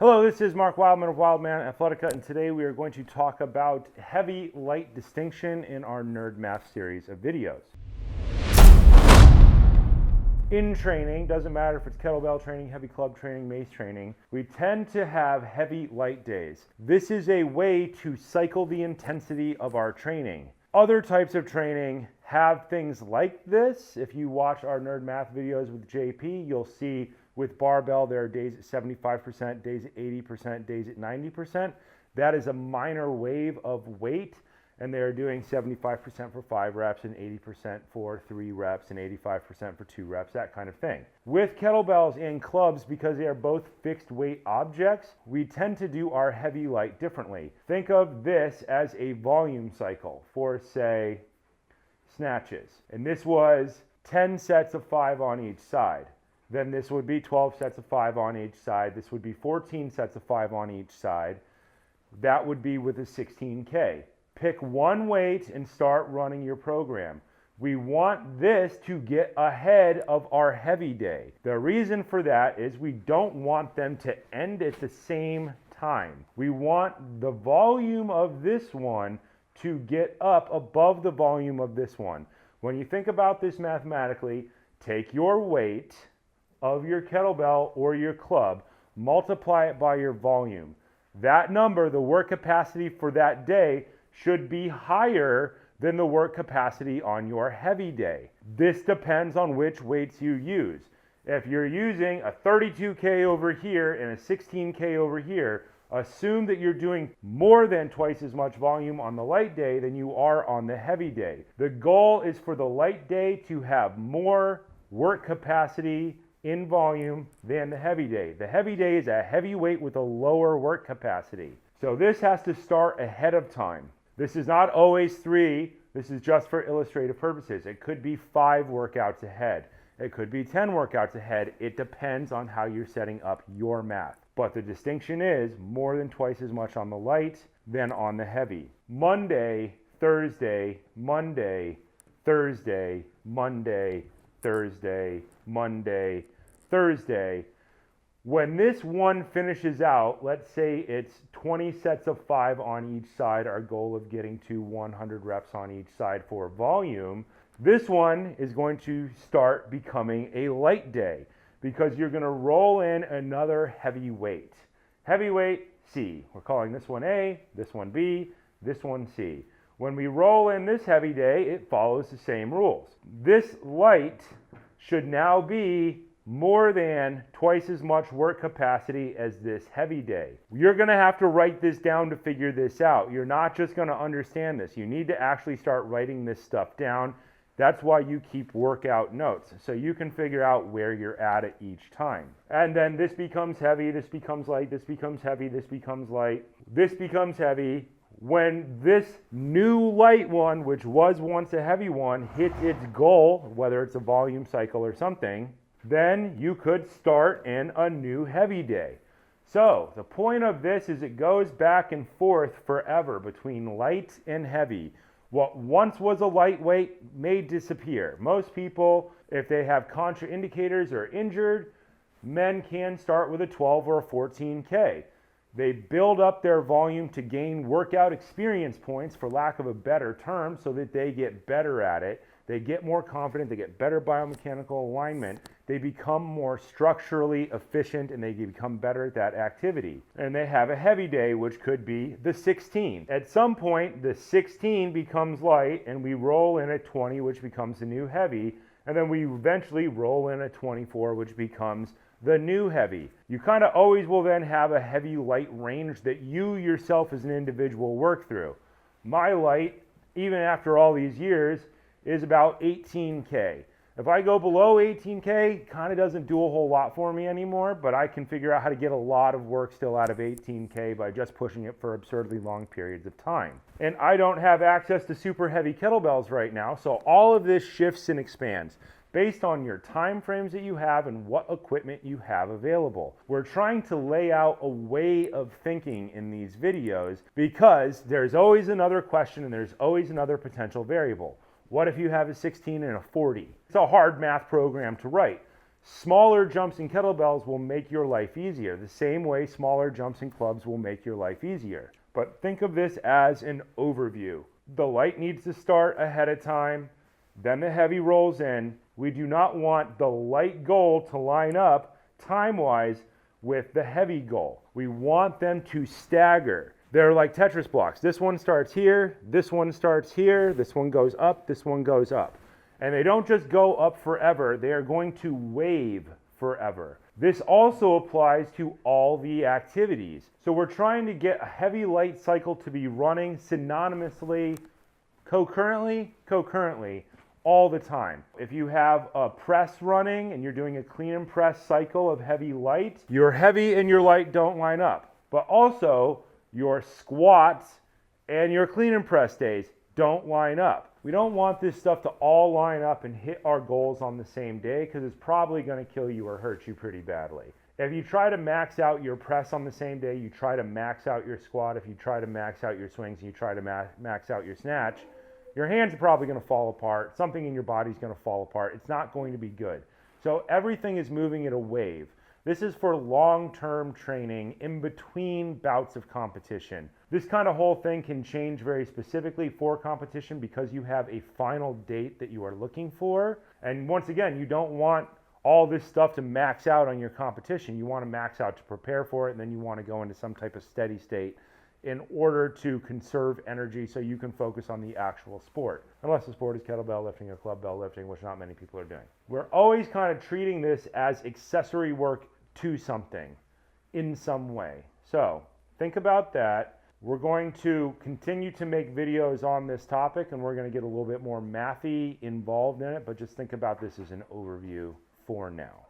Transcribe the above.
Hello, this is Mark Wildman of Wildman Athletica, and today we are going to talk about heavy-light distinction in our Nerd Math series of videos. In training, doesn't matter if it's kettlebell training, heavy club training, mace training, we tend to have heavy-light days. This is a way to cycle the intensity of our training. Other types of training have things like this. If you watch our Nerd Math videos with JP, you'll see with barbell, there are days at 75%, days at 80%, days at 90%. That is a minor wave of weight, and they're doing 75% for 5 reps and 80% for 3 reps and 85% for 2 reps, that kind of thing. With kettlebells and clubs, because they are both fixed weight objects, we tend to do our heavy light differently. Think of this as a volume cycle for, say, snatches. And this was 10 sets of 5 on each side. Then this would be 12 sets of 5 on each side. This would be 14 sets of 5 on each side. That would be with a 16K. Pick one weight and start running your program. We want this to get ahead of our heavy day. The reason for that is we don't want them to end at the same time. We want the volume of this one to get up above the volume of this one. When you think about this mathematically, take your weight of your kettlebell or your club, multiply it by your volume. That number, the work capacity for that day, should be higher than the work capacity on your heavy day. This depends on which weights you use. If you're using a 32K over here and a 16K over here, assume that you're doing more than twice as much volume on the light day than you are on the heavy day. The goal is for the light day to have more work capacity in volume than the heavy day. The heavy day is a heavy weight with a lower work capacity. So this has to start ahead of time. This is not always 3. This is just for illustrative purposes. It could be 5 workouts ahead. It could be 10 workouts ahead. It depends on how you're setting up your math. But the distinction is more than twice as much on the light than on the heavy. Monday, Thursday, Monday, Thursday, Monday, Thursday, Monday, Thursday. When this one finishes out, let's say it's 20 sets of 5 on each side, our goal of getting to 100 reps on each side for volume, this one is going to start becoming a light day because you're going to roll in another heavy weight. Heavyweight C. We're calling this one A, this one B, this one C. When we roll in this heavy day, it follows the same rules. This light should now be more than twice as much work capacity as this heavy day. You're going to have to write this down to figure this out. You're not just going to understand this. You need to actually start writing this stuff down. That's why you keep workout notes, so you can figure out where you're at each time. And then this becomes heavy, this becomes light, this becomes heavy, this becomes light, this becomes heavy. When this new light one, which was once a heavy one, hits its goal, whether it's a volume cycle or something, then you could start in a new heavy day. So the point of this is it goes back and forth forever between light and heavy. What once was a lightweight may disappear. Most people, if they have contraindicators or injured, men can start with a 12 or a 14K. They build up their volume to gain workout experience points, for lack of a better term, so that they get better at it. They get more confident, they get better biomechanical alignment, they become more structurally efficient, and they become better at that activity. And they have a heavy day, which could be the 16. At some point, the 16 becomes light, and we roll in a 20, which becomes the new heavy, and then we eventually roll in a 24, which becomes the new heavy. You kind of always will then have a heavy light range that you yourself as an individual work through. My light, even after all these years, is about 18K. If I go below 18K, kind of doesn't do a whole lot for me anymore, but I can figure out how to get a lot of work still out of 18K by just pushing it for absurdly long periods of time. And I don't have access to super heavy kettlebells right now, so all of this shifts and expands based on your time frames that you have and what equipment you have available. We're trying to lay out a way of thinking in these videos because there's always another question and there's always another potential variable. What if you have a 16 and a 40? It's a hard math program to write. Smaller jumps in kettlebells will make your life easier, the same way smaller jumps in clubs will make your life easier. But think of this as an overview. The light needs to start ahead of time, then the heavy rolls in. We do not want the light goal to line up time-wise with the heavy goal. We want them to stagger. They're like Tetris blocks. This one starts here, this one starts here, this one goes up, this one goes up. And they don't just go up forever, they are going to wave forever. This also applies to all the activities. So we're trying to get a heavy light cycle to be running synonymously, concurrently, all the time. If you have a press running and you're doing a clean and press cycle of heavy light, your heavy and your light don't line up. But also your squats and your clean and press days don't line up. We don't want this stuff to all line up and hit our goals on the same day because it's probably going to kill you or hurt you pretty badly. If you try to max out your press on the same day, you try to max out your squat, if you try to max out your swings and you try to max out your snatch, your hands are probably going to fall apart. Something in your body is going to fall apart. It's not going to be good. So everything is moving at a wave. This is for long-term training in between bouts of competition. This kind of whole thing can change very specifically for competition because you have a final date that you are looking for. And once again, you don't want all this stuff to max out on your competition. You want to max out to prepare for it, and then you want to go into some type of steady state in order to conserve energy so you can focus on the actual sport. Unless the sport is kettlebell lifting or club bell lifting, which not many people are doing. We're always kind of treating this as accessory work to something in some way. So think about that. We're going to continue to make videos on this topic, and we're going to get a little bit more mathy involved in it, but just think about this as an overview for now.